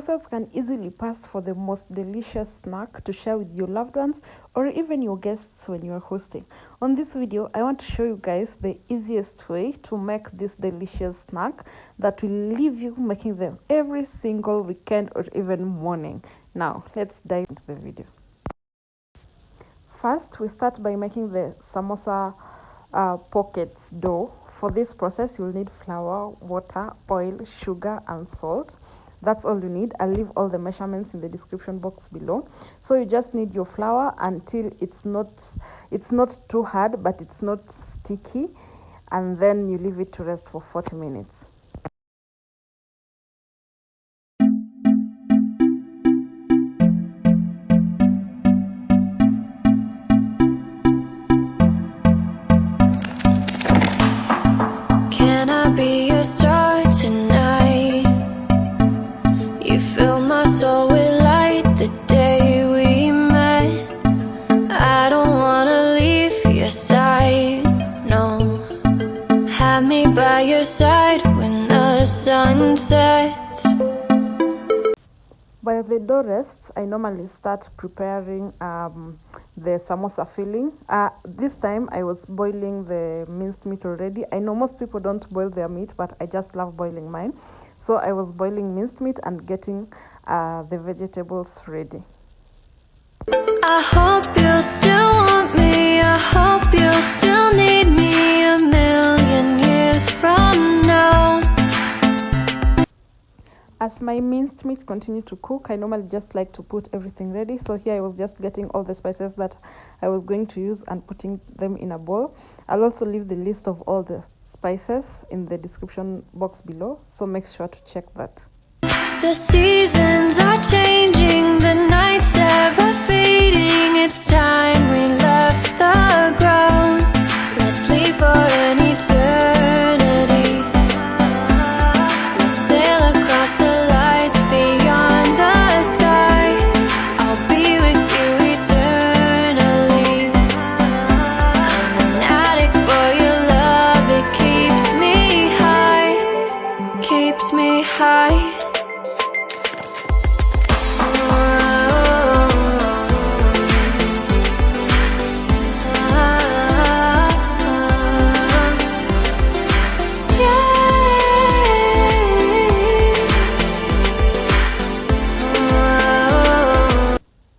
Samosas can easily pass for the most delicious snack to share with your loved ones or even your guests when you're hosting. On this video, I want to show you guys the easiest way to make this delicious snack that will leave you making them every single weekend or even morning. Now, let's dive into the video. First, we start by making the samosa pockets dough. For this process, you'll need flour, water, oil, sugar, and salt. That's all you need. I'll leave all the measurements in the description box below. So you just need your flour until it's not too hard, but it's not sticky, and then you leave it to rest for 40 minutes. Be your star tonight. You fill my soul with light the day we met. I don't wanna leave your side, no. Have me by your side when the sun sets. While the dough rests, I normally start preparing the samosa filling. This time I was boiling the minced meat already. I know most people don't boil their meat, but I just love boiling mine. So I was boiling minced meat and getting the vegetables ready. I hope you still want me. I hope you still need me a million years from now. As my minced meat continued to cook, I normally just like to put everything ready. So here I was just getting all the spices that I was going to use and putting them in a bowl. I'll also leave the list of all the spices in the description box below, so make sure to check that. The seasons are changing, the nights ever fading. It's time we left the ground. Let's leave for an eternity. Let's sail across the lights beyond the sky. I'll be with you eternally. I'm an addict for your love. It keeps me high, keeps me high.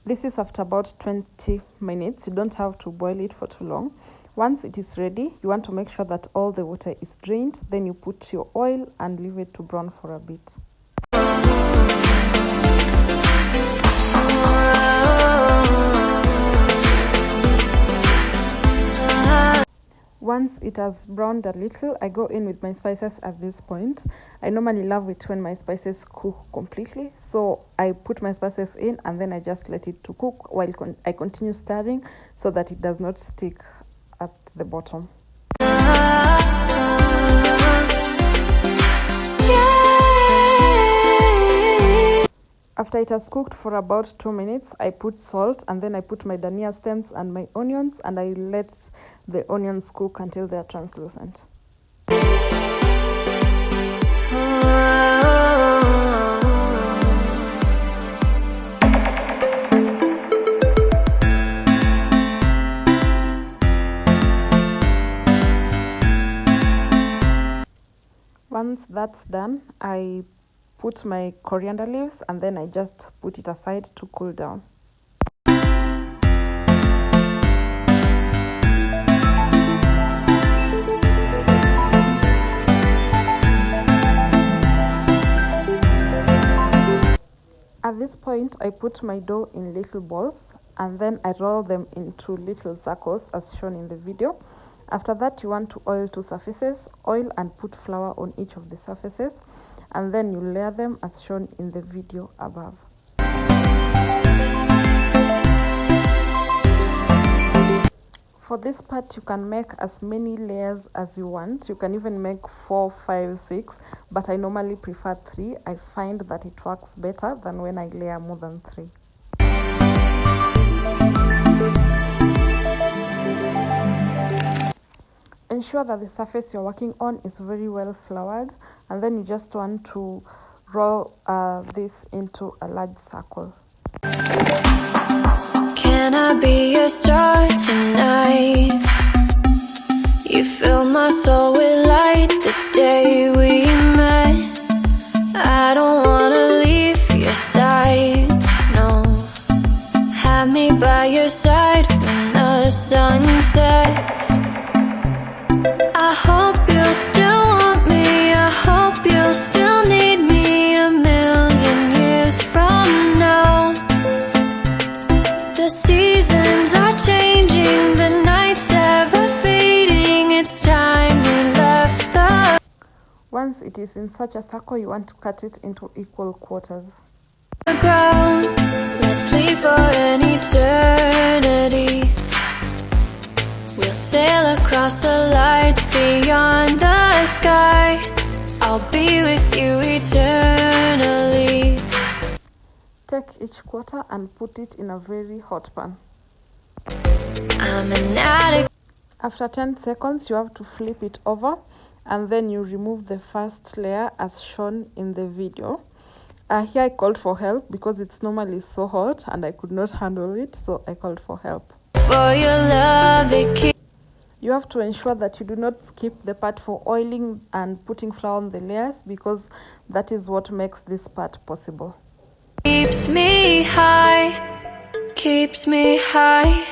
This is after about 20 minutes. You don't have to boil it for too long. Once it is ready, you want to make sure that all the water is drained. Then you put your oil and leave it to brown for a bit. Once it has browned a little, I go in with my spices at this point. I normally love it when my spices cook completely. So I put my spices in and then I just let it to cook while I continue stirring so that it does not stick at the bottom. After it has cooked for about 2 minutes, I put salt and then I put my dhania stems and my onions, and I let the onions cook until they are translucent. Once that's done, I put my coriander leaves and then I just put it aside to cool down. At this point, I put my dough in little balls and then I roll them into little circles as shown in the video. After that, you want to oil 2 surfaces, oil and put flour on each of the surfaces, and then you layer them as shown in the video above. For this part, you can make as many layers as you want. You can even make 4, 5, 6, but I normally prefer 3. I find that it works better than when I layer more than 3. Ensure that the surface you're working on is very well floured, and then you just want to roll this into a large circle. Can I be your star tonight? You fill my soul with light the day we met. I don't wanna leave your side, no. Have me by your side when the sun sets. I hope you'll still want me, I hope you'll still need me 1,000,000 years from now. The seasons are changing, the nights ever fading, it's time we left the Once it is in such a circle, you want to cut it into equal quarters. ground. Let's leave for an eternity. We'll sail across the lights beyond the sky. I'll be with you eternally. Take each quarter and put it in a very hot pan. I'm an addict. After 10 seconds, you have to flip it over, and then you remove the first layer as shown in the video. Here I called for help because it's normally so hot and I could not handle it, so I called for help. For your love, it You have to ensure that you do not skip the part for oiling and putting flour on the layers, because that is what makes this part possible. keeps me high, keeps me high.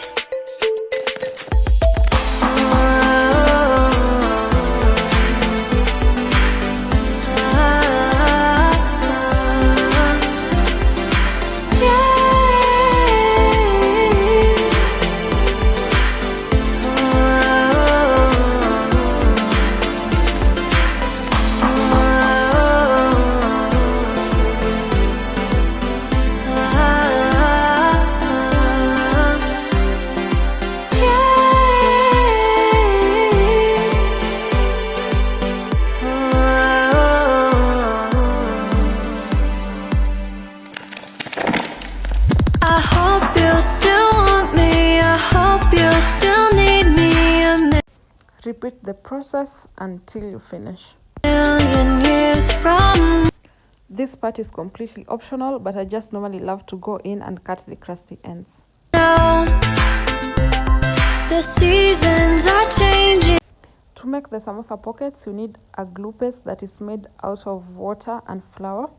Repeat the process until you finish. 1,000,000 years from This part is completely optional, but I just normally love to go in and cut the crusty ends. now. The seasons are changing. To make the samosa pockets, you need a glue paste that is made out of water and flour.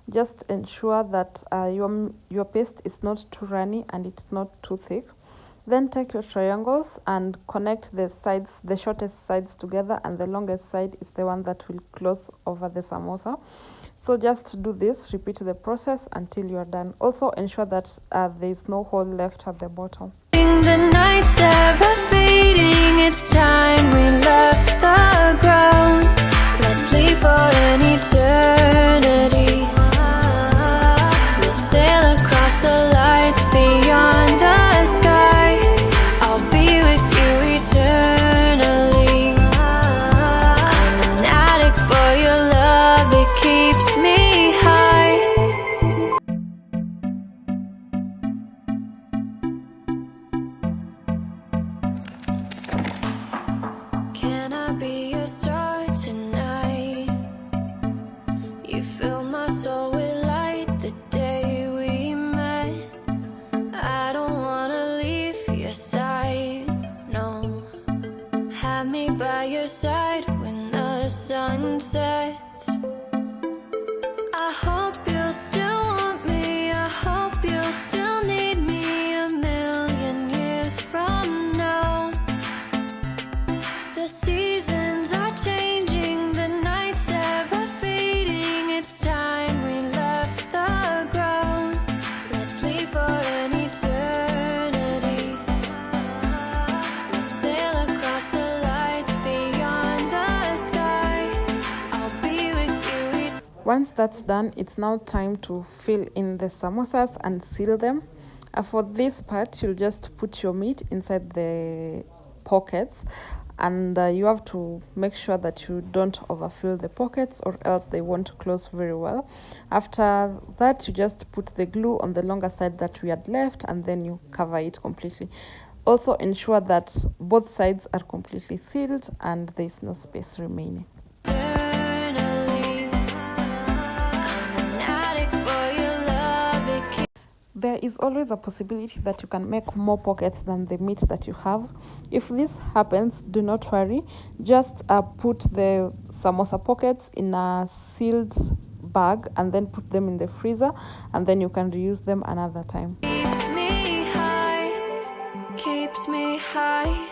Just ensure that your paste is not too runny and it's not too thick. Then take your triangles and connect the sides, the shortest sides together, and the longest side is the one that will close over the samosa. So just do this, repeat the process until you are done. Also ensure that there is no hole left at the bottom. The nights ever fading, it's time we left the ground. Let's leave for an eternity. We'll sail across the lights beyond the sky. I'll be with you eternally. I'm an addict for your love, it keeps me high. Can I be your star tonight? You fill my soul with light the day we met. I don't wanna leave your side, no. Have me by your side when the sun sets. I hope you'll still want me, I hope you'll still need me 1,000,000 years from now. The seasons are changing, the nights ever fading, it's time we left the ground. Let's leave for an eternity. We'll sail across the lights beyond the sky. I'll be with you Once that's done, it's now time to fill in the samosas and seal them. For this part, you'll just put your meat inside the pockets, and you have to make sure that you don't overfill the pockets, or else they won't close very well. After that, you just put the glue on the longer side that we had left, and then you cover it completely. Also ensure that both sides are completely sealed and there is no space remaining. eternally. I'm There is always a possibility that you can make more pockets than the meat that you have. If this happens, do not worry. Just put the samosa pockets in a sealed bag and then put them in the freezer, and then you can reuse them another time. Keeps me high, keeps me high.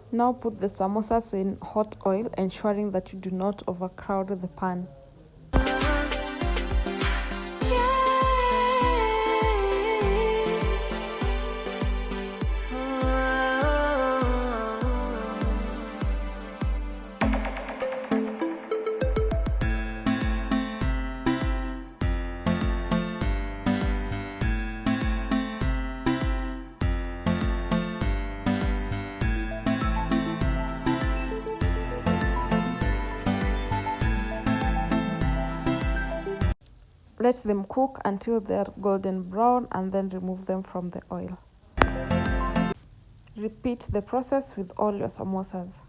Now put the samosas in hot oil, ensuring that you do not overcrowd the pan. Let them cook until they are golden brown and then remove them from the oil. Repeat the process with all your samosas.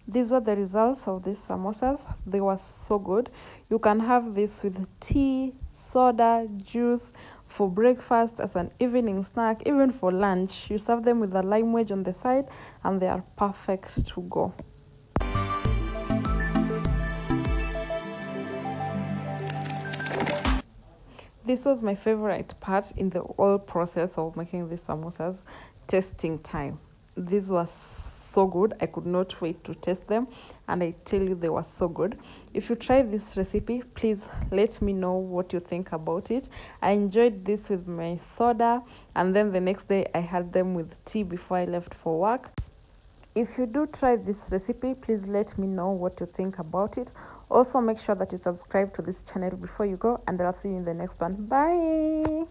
These were the results of these samosas. They were so good. You can have this with tea, soda, juice, for breakfast, as an evening snack, even for lunch. You serve them with a lime wedge on the side and they are perfect to go. This was my favorite part in the whole process of making these samosas, tasting time. This was so good. I could not wait to taste them, and I tell you they were so good. If you try this recipe, please let me know what you think about it. I enjoyed this with my soda, and then the next day I had them with tea before I left for work. If you do try this recipe, please let me know what you think about it. Also, make sure that you subscribe to this channel before you go, and I'll see you in the next one. Bye.